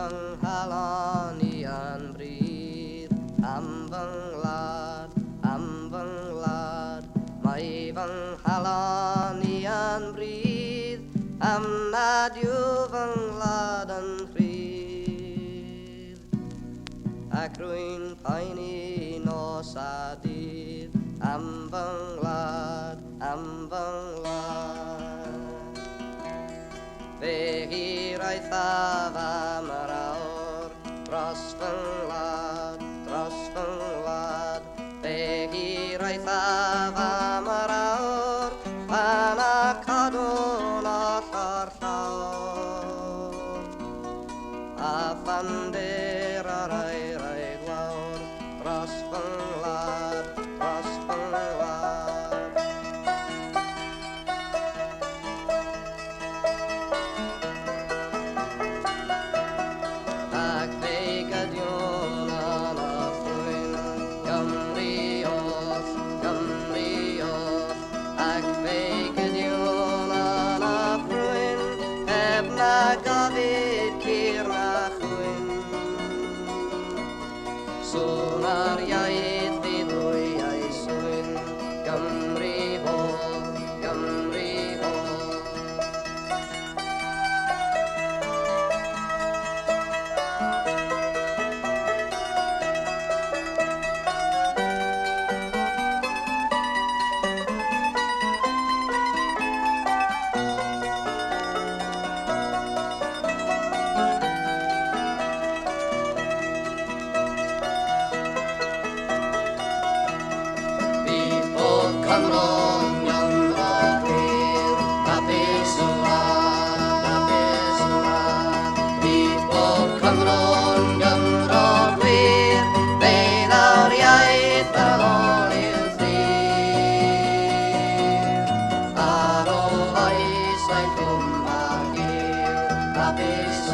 vâng halani an brid am vâng lad mai vâng halani an brid am nad yu vâng lad an brid ac rwy'n paini nos a dydd am vâng lad fe hiraeth a fam yr awr dros fy ngwlad fe hiraeth a fam yr awr pan a cadw'n all o'r llawr a phandir ar air glawr dros fy ngwlad ac fe gydion yn y ffrwyn Gymru oll ac fe gydion yn y ffrwyn heb na gafyd cyr na chwyn sôn ar iaith fydd wy ei swyn Gymru holl Cymro'n Gymro gwir a beth bydd bob Cymro'n Gymro gwir fe ddaw'r iaith ar ôl i'w thir ar ôl oes ein cwm a hir a beth